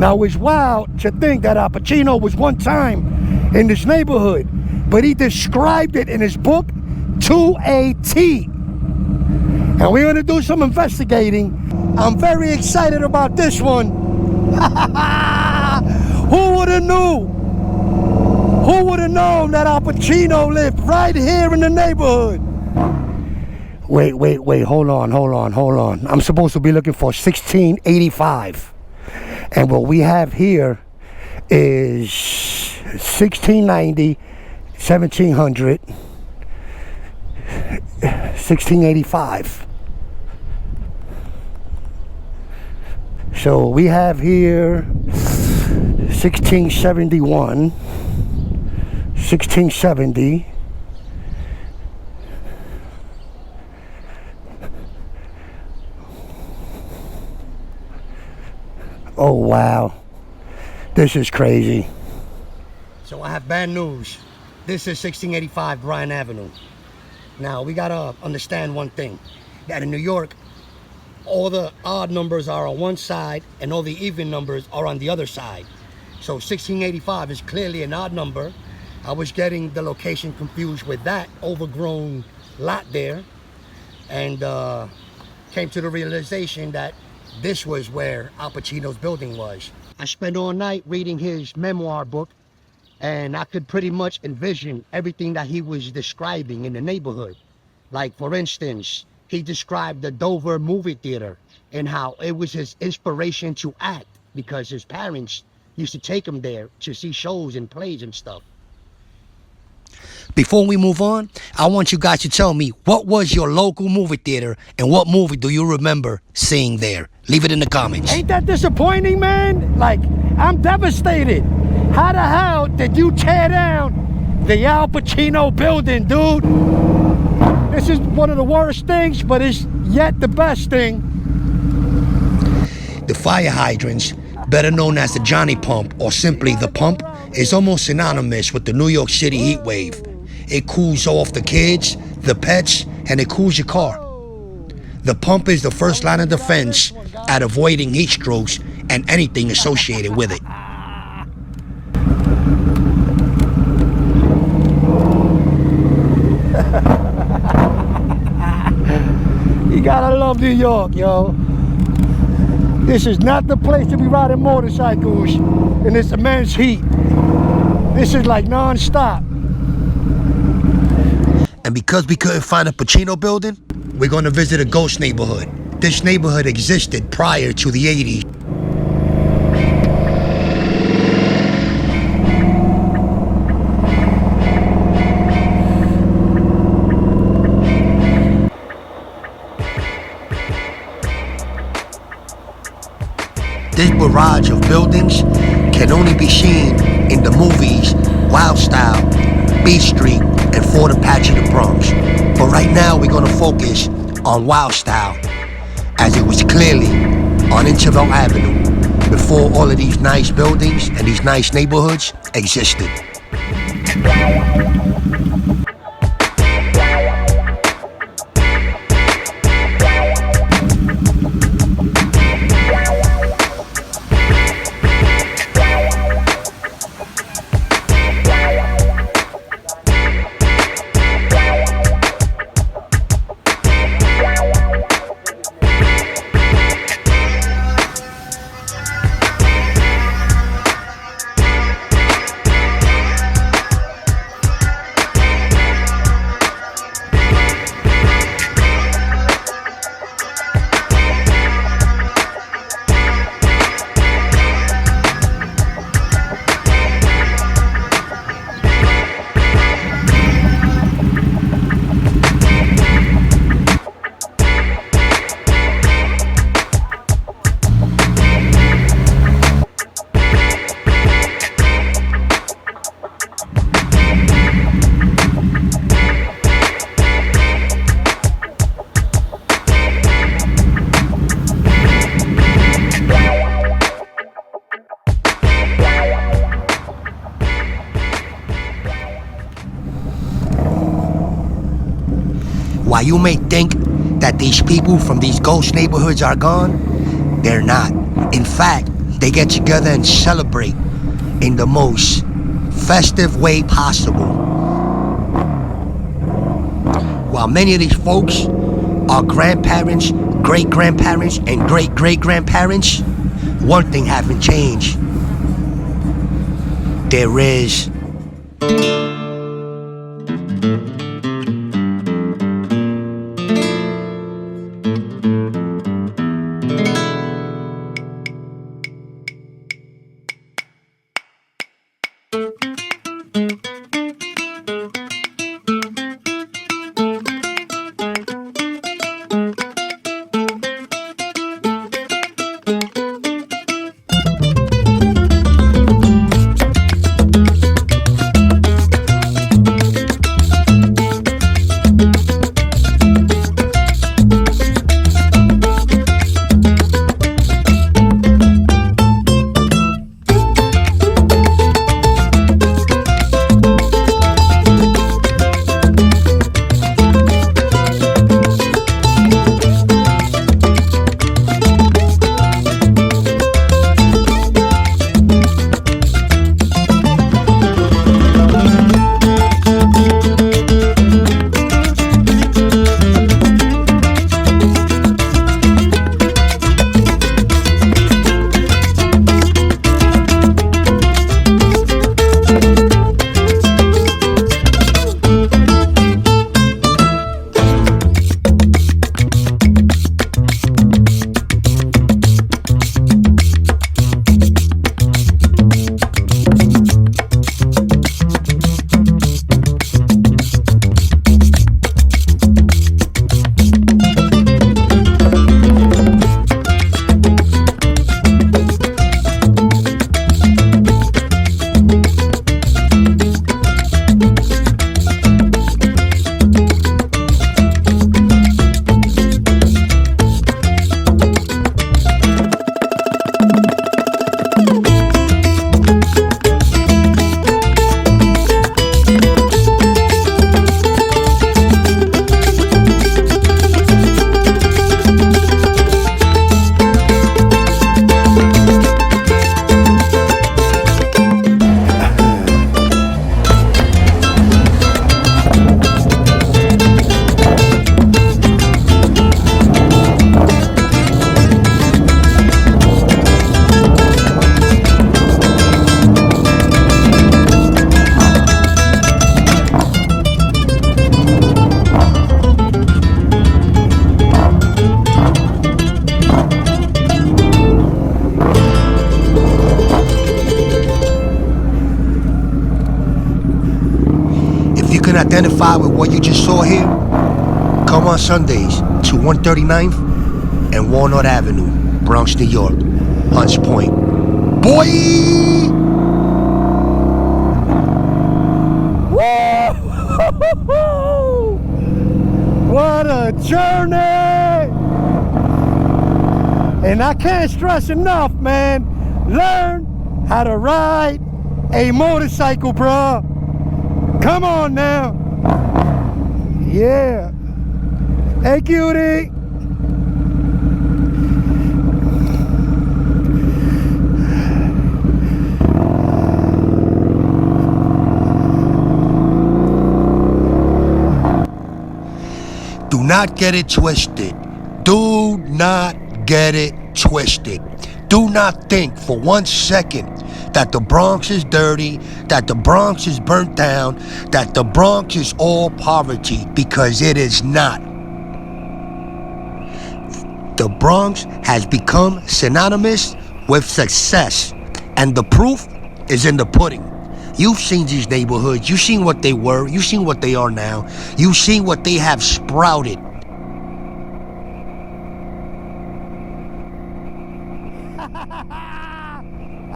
Now, it's wild to think that Pachino was one time in this neighborhood, but he described it in his book to a T. And we're gonna do some investigating. I'm very excited about this one. Who would have knew? Who would have known that Pachino lived right here in the neighborhood? Wait, hold on. I'm supposed to be looking for 1685. And what we have here is 1690, 1700, 1685. So we have here 1671, 1670, oh wow, this is crazy. So I have bad news. This is 1685 Bryan Avenue. Now we gotta understand one thing, that in New York, all the odd numbers are on one side and all the even numbers are on the other side. So 1685 is clearly an odd number. I was getting the location confused with that overgrown lot there, and came to the realization that this was where Al Pacino's building was. I spent all night reading his memoir book, and I could pretty much envision everything that he was describing in the neighborhood. Like, for instance, he described the Dover movie theater and how it was his inspiration to act because his parents used to take him there to see shows and plays and stuff. Before we move on, I want you guys to tell me, what was your local movie theater and what movie do you remember seeing there? Leave it in the comments. Ain't that disappointing, man? Like, I'm devastated. How the hell did you tear down the Al Pacino building, dude? This is one of the worst things, but it's yet the best thing. The fire hydrants, better known as the Johnny Pump or simply the Pump, is almost synonymous with the New York City heat wave. It cools off the kids, the pets, and it cools your car. The pump is the first line of defense at avoiding heat strokes and anything associated with it. You gotta love New York, yo. This is not the place to be riding motorcycles in this immense heat. This is like non-stop. And because we couldn't find a Pachino building, we're gonna visit a ghost neighborhood. This neighborhood existed prior to the 80s. This barrage of buildings can only be seen in the movies Wild Style, Beat Street, and Fort Apache the Bronx. But right now we're gonna focus on Wild Style, as it was clearly on Intervale Avenue before all of these nice buildings and these nice neighborhoods existed. While you may think that these people from these ghost neighborhoods are gone, they're not. In fact, They get together and celebrate in the most festive way possible. While many of these folks are grandparents, great-grandparents, and great-great-grandparents, one thing haven't changed. There is identify with what you just saw here, come on Sundays to 139th and Walnut Avenue, Bronx, New York, Hunts Point. Boy! Woo! What a journey! And I can't stress enough, man, learn how to ride a motorcycle, bruh. Come on now. Yeah. Hey, cutie. Do not get it twisted. Do not get it twisted. Do not think for 1 second that the Bronx is dirty, that the Bronx is burnt down, that the Bronx is all poverty, because it is not. The Bronx has become synonymous with success, and the proof is in the pudding. You've seen these neighborhoods, you've seen what they were, you've seen what they are now, you've seen what they have sprouted.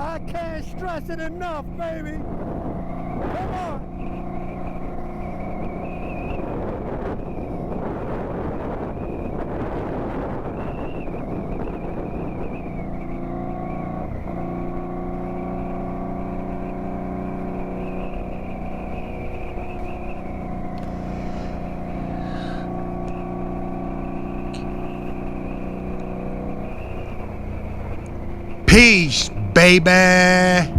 I can't stress it enough, baby. Come on. Peace, baby.